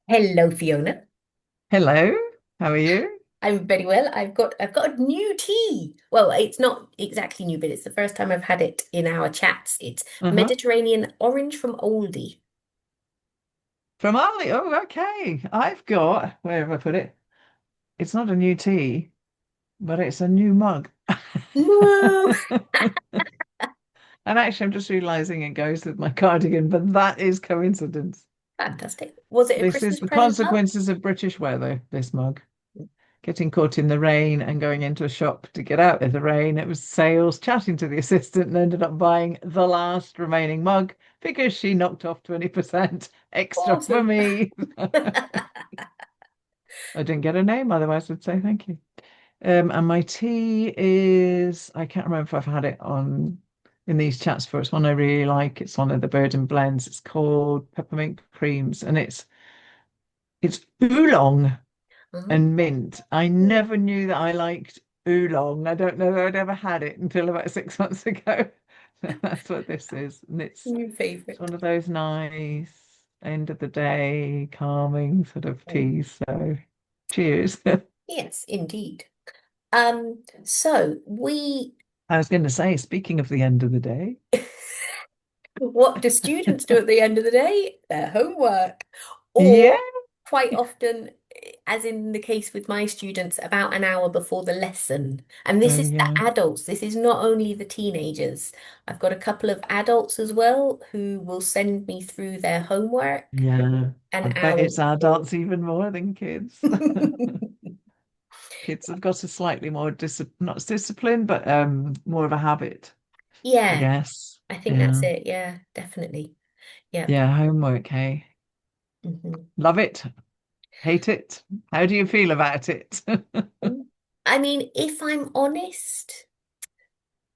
Hello, Fiona. Hello, how are you? I'm very well. I've got a new tea. Well, it's not exactly new, but it's the first time I've had it in our chats. It's Uh-huh. Mediterranean orange from Oldie. From Ali. Oh, okay. I've got, where have I put it? It's not a new tea, but it's a new mug. No. And actually, I'm just realizing it goes with my cardigan, but that is coincidence. Fantastic. Was it a This is Christmas the present, love? consequences of British weather, this mug. Getting caught in the rain and going into a shop to get out of the rain. It was sales, chatting to the assistant, and ended up buying the last remaining mug because she knocked off 20% extra for Awesome. me. I didn't get a name, otherwise I'd say thank you. And my tea is, I can't remember if I've had it on in these chats before. It's one I really like. It's one of the Bird and Blends. It's called Peppermint Creams, and it's oolong Oh. and mint. I never knew that I liked oolong. I don't know that I'd ever had it until about 6 months ago. That's what this is. And New it's one favorite. of those nice end of the day, calming sort of Oh. teas. So cheers. Yes, indeed. So we I was going to say, speaking of the end of the day, what do students do at the end of the day? Their homework. yeah, Or quite often, as in the case with my students, about an hour before the lesson. And this oh is the yeah, adults, this is not only the teenagers. I've got a couple of adults as well who will send me through their homework yeah. I an bet hour it's before. adults even more than kids. Kids have got a slightly more not discipline, but more of a habit, I Yeah, guess. I think that's Yeah, it. Yeah, definitely. Yep. yeah. Homework, hey, Mhm. love it, hate it. How do you feel about it? I mean, if I'm honest,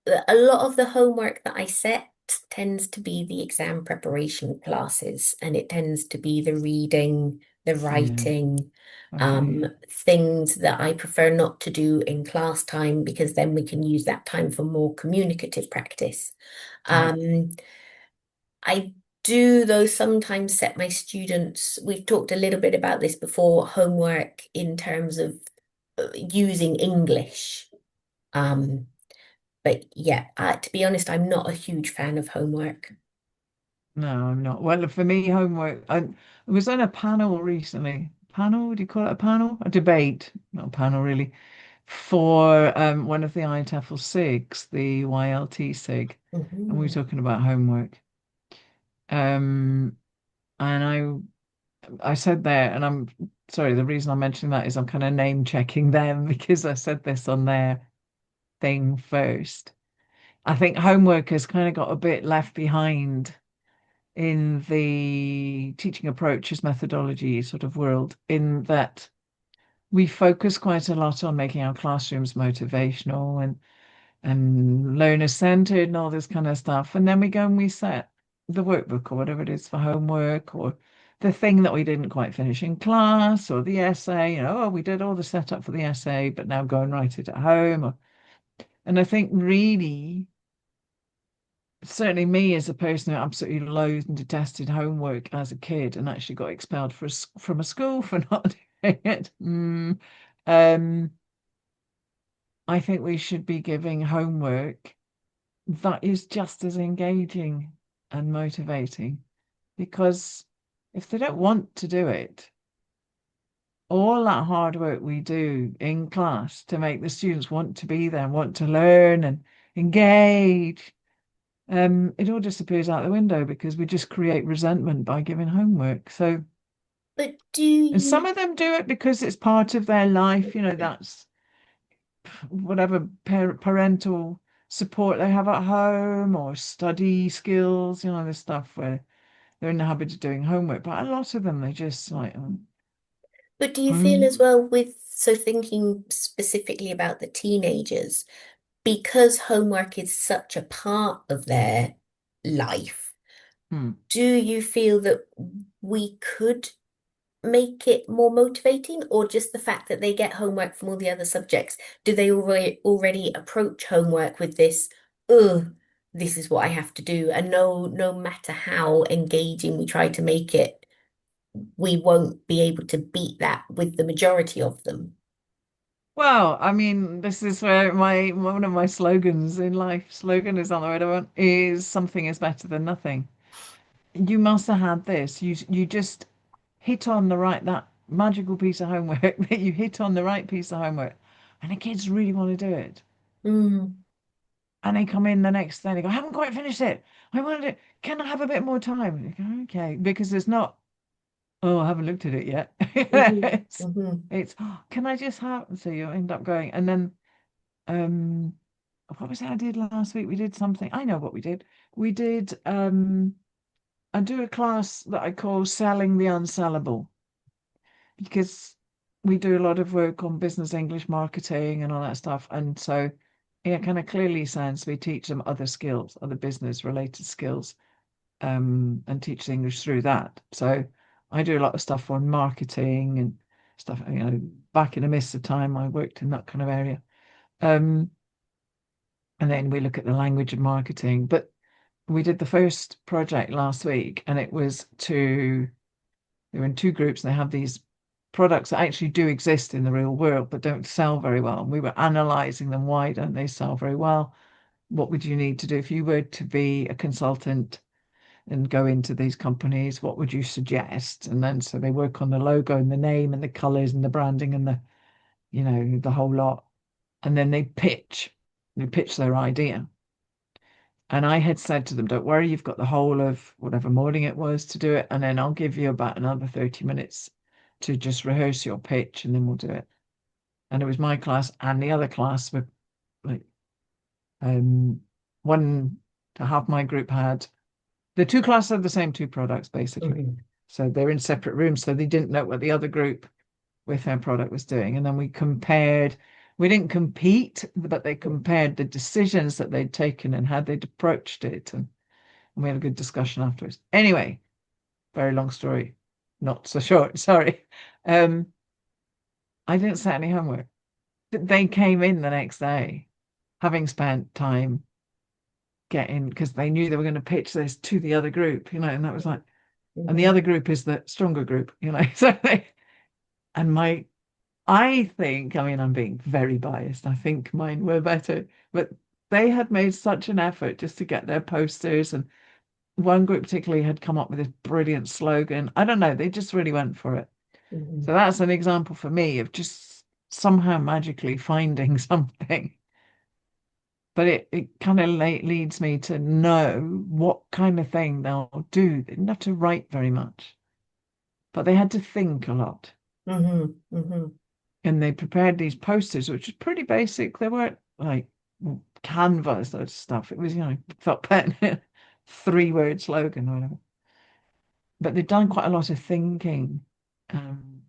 a lot of the homework that I set tends to be the exam preparation classes, and it tends to be the reading, the Yeah. writing, Okay. things that I prefer not to do in class time because then we can use that time for more communicative practice. Yeah. Um, I do, though, sometimes set my students, we've talked a little bit about this before, homework in terms of using English. Um, but yeah, to be honest, I'm not a huge fan of homework. No, I'm not. Well, for me, homework. I was on a panel recently. Panel? Do you call it a panel? A debate, not a panel really, for one of the ITEFL SIGs, the YLT SIG, and we were Mhm. talking about homework. Um, and I said there, and I'm sorry, the reason I'm mentioning that is I'm kind of name checking them because I said this on their thing first. I think homework has kind of got a bit left behind in the teaching approaches methodology sort of world, in that we focus quite a lot on making our classrooms motivational and learner centered and all this kind of stuff. And then we go and we set the workbook or whatever it is for homework, or the thing that we didn't quite finish in class, or the essay, oh, we did all the setup for the essay, but now go and write it at home. And I think really, certainly me as a person who absolutely loathed and detested homework as a kid and actually got expelled from a school for not doing it. Um, I think we should be giving homework that is just as engaging and motivating, because if they don't want to do it, all that hard work we do in class to make the students want to be there and want to learn and engage, it all disappears out the window because we just create resentment by giving homework. So, But do and some you, of them do it because it's part of their life, that's whatever parental support they have at home or study skills, this stuff where they're in the habit of doing homework. But a lot of them, they just like, but do you feel as home. well with, so thinking specifically about the teenagers, because homework is such a part of their life, Hmm. do you feel that we could make it more motivating, or just the fact that they get homework from all the other subjects? Do they already approach homework with this, oh, this is what I have to do, and no matter how engaging we try to make it, we won't be able to beat that with the majority of them. Well, I mean, this is where my one of my slogans in life, slogan is on the right one, is something is better than nothing. You must have had this. You just hit on the right that magical piece of homework that you hit on the right piece of homework, and the kids really want to do it. Mm, And they come in the next day, they go, I haven't quite finished it. I wanted it. Can I have a bit more time? And you go, okay, because it's not, oh, I haven't looked at it yet. hmm It's, hmm it's, oh, can I just have, so you end up going, and then, um, what was it I did last week? We did something. I know what we did. We did, I do a class that I call Selling the Unsellable because we do a lot of work on business English marketing and all that stuff. And so it kind of clearly sounds we teach them other skills, other business related skills, and teach English through that. So I do a lot of stuff on marketing and stuff. Back in the midst of time, I worked in that kind of area. Um, and then we look at the language of marketing. But we did the first project last week, and it was to they were in two groups. And they have these products that actually do exist in the real world but don't sell very well. And we were analyzing them. Why don't they sell very well? What would you need to do if you were to be a consultant and go into these companies? What would you suggest? And then so they work on the logo and the name and the colors and the branding and the whole lot. And then they pitch their idea. And I had said to them, don't worry, you've got the whole of whatever morning it was to do it. And then I'll give you about another 30 minutes to just rehearse your pitch and then we'll do it. And it was my class and the other class were like, um, one to half my group had the two classes had the same two products basically. hmm So they're in separate rooms. So they didn't know what the other group with their product was doing. And then we didn't compete, but they compared the decisions that they'd taken and how they'd approached it. And we had a good discussion afterwards. Anyway, very long story, not so short. Sorry. Um, I didn't set any homework. They came in the next day, having spent time getting because they knew they were going to pitch this to the other group, and that was like, and the hmm other group is the stronger group. So and my, I think, I mean, I'm being very biased. I think mine were better, but they had made such an effort just to get their posters and one group particularly had come up with this brilliant slogan. I don't know, they just really went for it. So hmm that's an example for me of just somehow magically finding something. But it kind of leads me to know what kind of thing they'll do. They didn't have to write very much, but they had to think a lot. hmm hmm And they prepared these posters, which is pretty basic. They weren't like canvas or stuff. It was, felt pen, 3 word slogan or whatever. But they'd done quite a lot of thinking, um,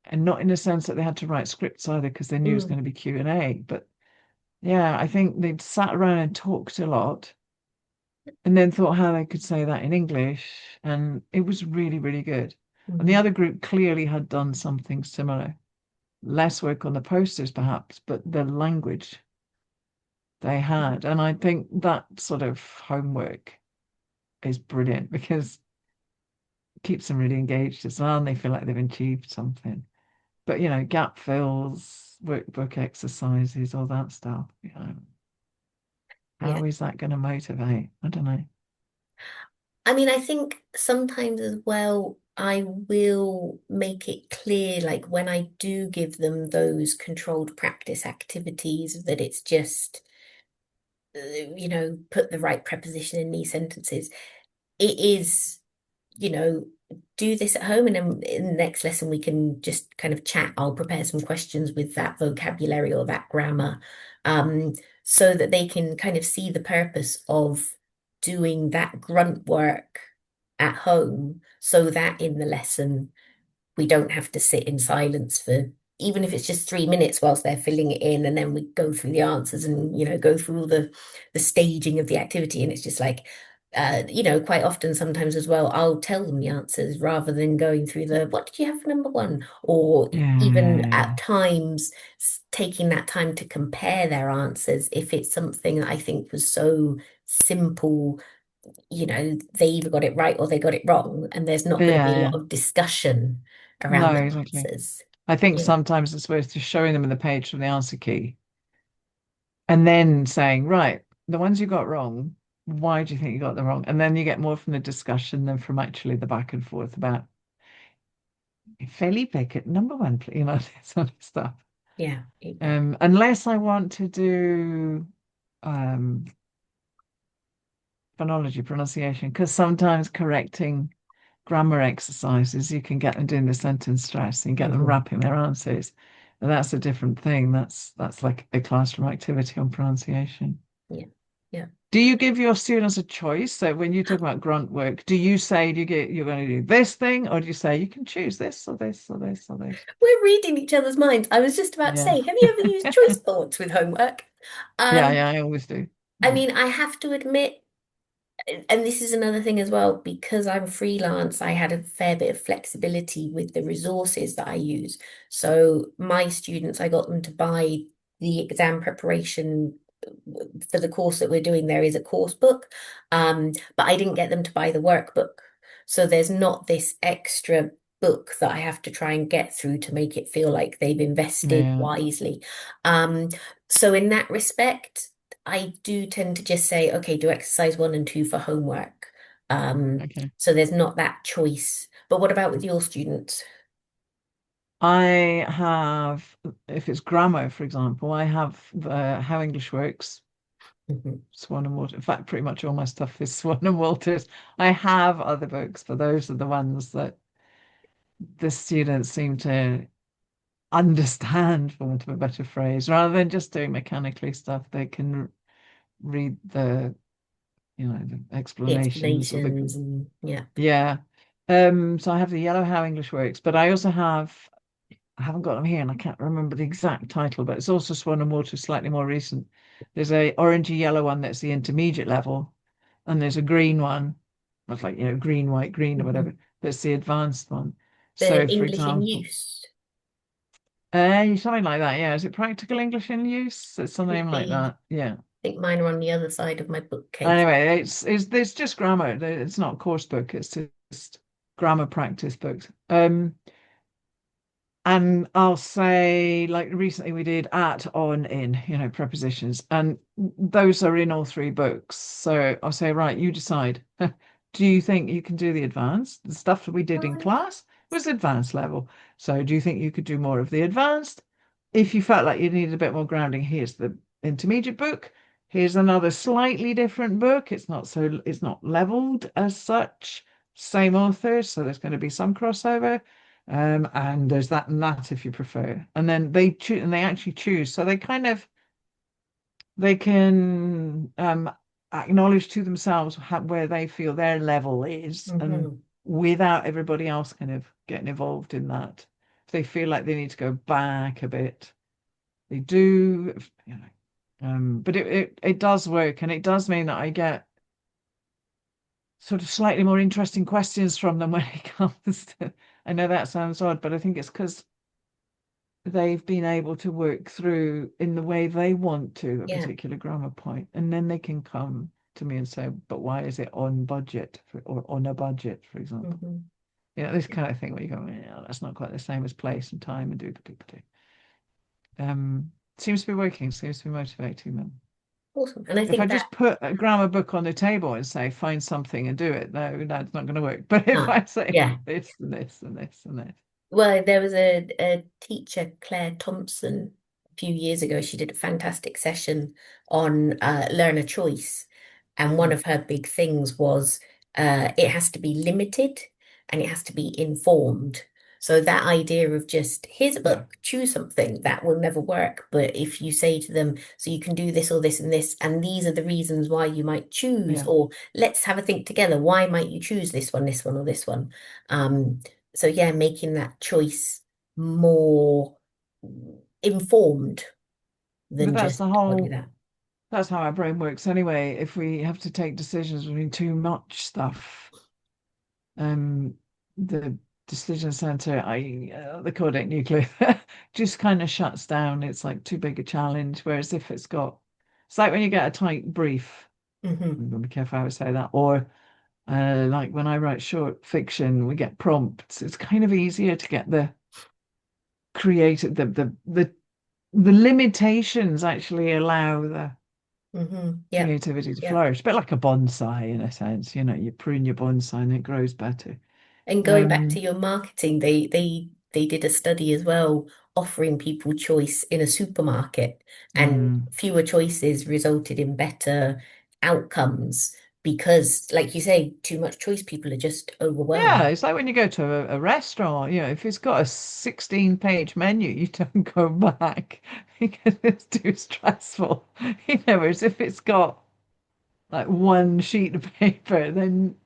and not in the sense that they had to write scripts either, because they knew it was going mm to be Q&A. But yeah, I think they'd sat around and talked a lot, and then thought how they could say that in English, and it was really, really good. And the hmm other group clearly had done something similar, less work on the posters perhaps, but the language they had. And I think that sort of homework is brilliant because it keeps them really engaged as well, and they feel like they've achieved something. But gap fills, workbook exercises, all that stuff. Yeah. How is that going to motivate? I don't know. I mean, I think sometimes as well, I will make it clear, like when I do give them those controlled practice activities, that it's just, put the right preposition in these sentences. It is, you know, do this at home, and then in the next lesson we can just kind of chat. I'll prepare some questions with that vocabulary or that grammar, um, so that they can kind of see the purpose of doing that grunt work at home, so that in the lesson we don't have to sit in silence for, even if it's just 3 minutes whilst they're filling it in, and then we go through the answers and go through all the staging of the activity. And it's just like, quite often sometimes as well, I'll tell them the answers rather than going through the what did you have for number one, or even at Yeah. times taking that time to compare their answers if it's something that I think was so simple, they either got it right or they got it wrong, and there's not going to be a lot Yeah. of discussion around No, the exactly. answers. I think Yeah, sometimes it's worth just showing them in the page from the answer key and then saying, right, the ones you got wrong, why do you think you got them wrong? And then you get more from the discussion than from actually the back and forth about Felipe at number one, please, this sort of stuff. yeah, exactly. Unless I want to do um, phonology pronunciation, because sometimes correcting grammar exercises, you can get them doing the sentence stress and get them Hmm. wrapping their answers. And that's a different thing. That's like a classroom activity on pronunciation. Yeah, yeah. Do you give your students a choice? So when you talk about grunt work, do you say you're going to do this thing, or do you say you can choose this or this or this or this? We're reading each other's minds. I was just about to Yeah. say, have you ever used choice boards with homework? Yeah, Um, yeah, I always do. I Yeah. mean, I have to admit, and this is another thing as well, because I'm freelance, I had a fair bit of flexibility with the resources that I use. So my students, I got them to buy the exam preparation for the course that we're doing. There is a course book, but I didn't get them to buy the workbook. So there's not this extra book that I have to try and get through to make it feel like they've invested Yeah. wisely. Um, so in that respect, I do tend to just say, okay, do exercise 1 and 2 for homework. Okay. So there's not that choice. But what about with your students? I have, if it's grammar, for example, I have How English Works, Mhm. Swan and Walter. In fact, pretty much all my stuff is Swan and Walters. I have other books, but those are the ones that the students seem to understand, for want of a better phrase, rather than just doing mechanically stuff. They can read the The explanations or the explanations and yeah. yeah. So I have the Yellow How English Works, but I also have I haven't got them here and I can't remember the exact title, but it's also Swan and Water, slightly more recent. There's a orangey yellow one that's the intermediate level, and there's a green one, that's like, green, white, green, or whatever, Mhm. that's the advanced one. The So, for English in example, use something like that, yeah. Is it practical English in use? It's would something like be, that, yeah. I think mine are on the other side of my bookcase. Anyway, it's just grammar. It's not a course book. It's just grammar practice books. And I'll say, like recently we did at, on, in, prepositions, and those are in all three books. So I'll say, right, you decide. Do you think you can do the advanced? The stuff that we did in Oh, class was advanced level. So do you think you could do more of the advanced? If you felt like you needed a bit more grounding, here's the intermediate book. Here's another slightly different book. It's not leveled as such. Same author, so there's going to be some crossover. And there's that and that if you prefer. And then they choose and they actually choose. So they can acknowledge to themselves where they feel their level is, and mhm. without everybody else kind of getting involved in that. If they feel like they need to go back a bit, they do, but it does work, and it does mean that I get sort of slightly more interesting questions from them when it comes to. I know that sounds odd, but I think it's because they've been able to work through in the way they want to a Yeah. particular grammar point, and then they can come to me and say, but why is it on budget or on a budget, for example? Hmm. This kind of thing where you go, yeah, that's not quite the same as place and time and do the people do. Seems to be working, seems to be motivating them. Awesome. And I If I think that, just put a grammar book on the table and say, find something and do it, no, that's not going to work. But if I say yeah. this and this and this and this, Well, there was a teacher, Claire Thompson, a few years ago. She did a fantastic session on learner choice. And one yeah, of her big things was it has to be limited and it has to be informed. So that idea of just, here's a yeah, book, choose something, that will never work. But if you say to them, so you can do this or this and this, and these are the reasons why you might choose, yeah. or let's have a think together, why might you choose this one, or this one? Um, so yeah, making that choice more informed But than just, I'll do that. that's how our brain works anyway. If we have to take decisions between too much stuff, um, the decision center, the caudate nucleus, just kind of shuts down. It's like too big a challenge. Whereas if it's like when you get a tight brief. Hmm. I'm going to be careful how I say that. Or like when I write short fiction, we get prompts. It's kind of easier to get the creative, the limitations actually allow the Yeah. creativity to Yeah. flourish. A bit like a bonsai in a sense, you prune your bonsai and it grows better. And going back to Um, your marketing, they did a study as well, offering people choice in a supermarket, and mm, fewer choices resulted in better outcomes because, like you say, too much choice, people are just yeah, overwhelmed. it's like when you go to a restaurant, if it's got a 16-page menu, you don't go back because it's too stressful. Whereas if it's got like one sheet of paper, then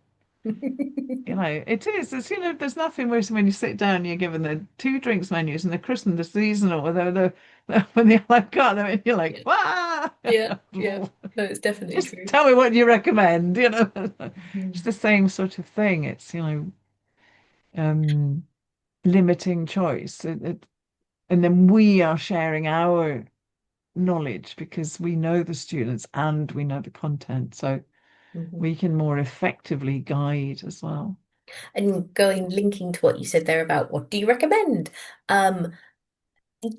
it is. There's nothing worse than when you sit down, you're given the two drinks menus and the crisp, the seasonal, or when the a la carte, and you're like, Yeah, ah, yeah, yeah. No, it's definitely just true. tell me what you recommend. It's Mhm. the same sort of thing. It's um, limiting choice, and then we are sharing our knowledge because we know the students and we know the content, so Mhm. we can more effectively guide as well. And going linking to what you said there about what do you recommend? Um,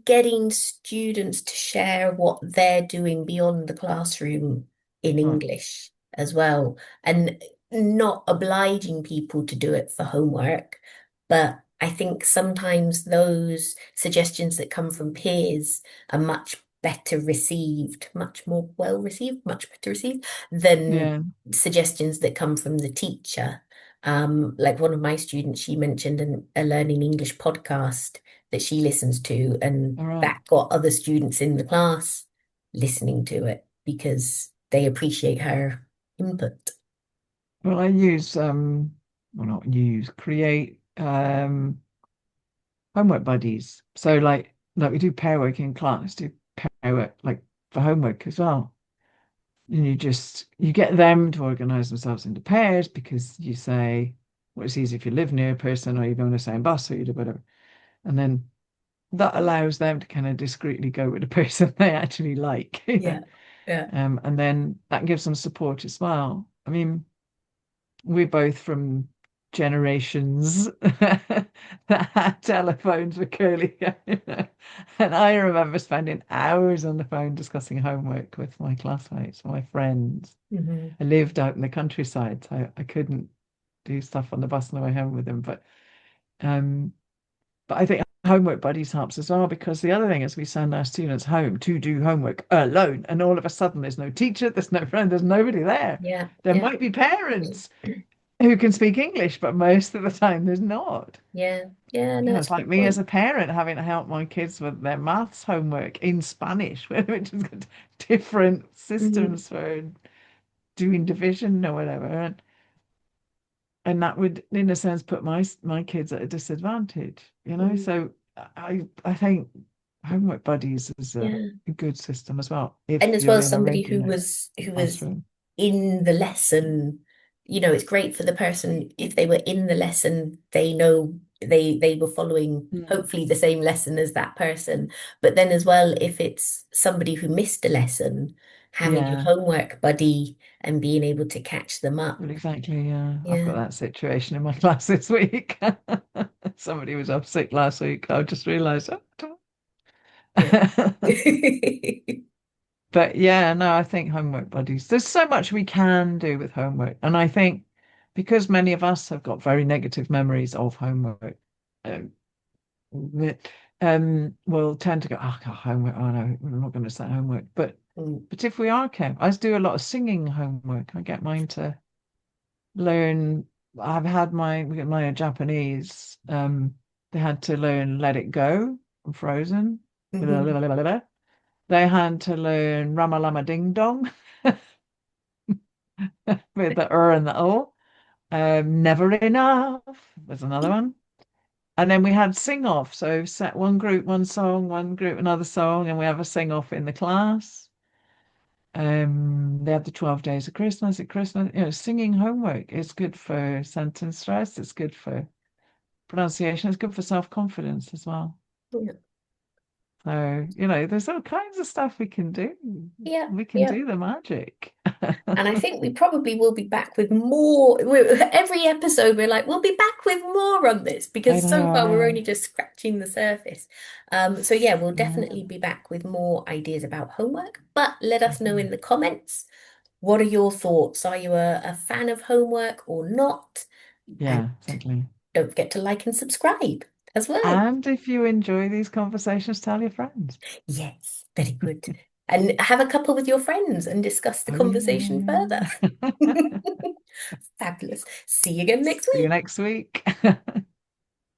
Getting students to share what they're doing beyond the classroom in Right. English as well, and not obliging people to do it for homework. But I think sometimes those suggestions that come from peers are much better received, much more well received, much better received than Yeah. suggestions that come from the teacher. Like one of my students, she mentioned a learning English podcast that she listens to, and All right. that got other students in the class listening to it because they appreciate her input. Well, I use well, not use, create homework buddies. So like we do pair work in class, do pair work like for homework as well. And you get them to organize themselves into pairs because you say, well, it's easy if you live near a person or you go on the same bus or you do whatever. And then that allows them to kind of discreetly go with the person they actually like. Yeah, yeah. And then that gives them support as well. I mean, we're both from generations that had telephones with curly hair. And I remember spending hours on the phone discussing homework with my classmates, my friends. Hmm. I lived out in the countryside, so I couldn't do stuff on the bus on the way home with them. Um, but I think homework buddies helps as well because the other thing is we send our students home to do homework alone, and all of a sudden there's no teacher, there's no friend, there's nobody there. Yeah, There yeah. might be parents who can speak English, but most of the time there's not. Yeah, yeah, no, It's that's a like good me as point. a parent having to help my kids with their maths homework in Spanish, which has got different Hmm. systems for doing division or whatever. And that would, in a sense, put my kids at a disadvantage. Hmm. So I think homework buddies is Yeah. a good system as well And if as well you're as in a somebody regular who was classroom. in the lesson, it's great for the person if they were in the lesson, they know they were following Mm. hopefully the same lesson as that person. But then as well, if it's somebody who missed a lesson, having a Yeah. homework buddy and being able to catch them Well, up. exactly. Yeah, I've got Yeah, that situation in my class this week. Somebody was off sick last week. I just realised. yeah. But yeah, no, I think homework buddies. There's so much we can do with homework, and I think because many of us have got very negative memories of homework, um, we'll tend to go, oh, God, homework. Oh no, we're not going to say homework. But Mm, but if we are careful, I do a lot of singing homework. I get mine to learn. We got mine in Japanese. They had to learn Let It Go from Frozen. mhm. They had to learn Rama Lama Ding Dong with the and the O. Never Enough was another one. And then we had sing off. So set one group one song, one group another song, and we have a sing off in the class. They have the 12 days of Christmas at Christmas. Singing homework is good for sentence stress. It's good for pronunciation. It's good for self-confidence as well. Yeah. So, there's all kinds of stuff we can do. Yeah, We can yeah. do the magic. And I think we probably will be back with more. Every episode, we're like, we'll be back with more on this I because so far we're know. only just scratching the surface. So, yeah, we'll Yeah. definitely be back with more ideas about homework. But let us know in Mhm. the comments, what are your thoughts? Are you a fan of homework or not? And Yeah, exactly. don't forget to like and subscribe as well. And if you enjoy these conversations, tell your friends. Yes, very good. And have a couple with your friends and discuss the Oh, yeah, conversation further. yeah, yeah. Fabulous. See you again next See you week. next week.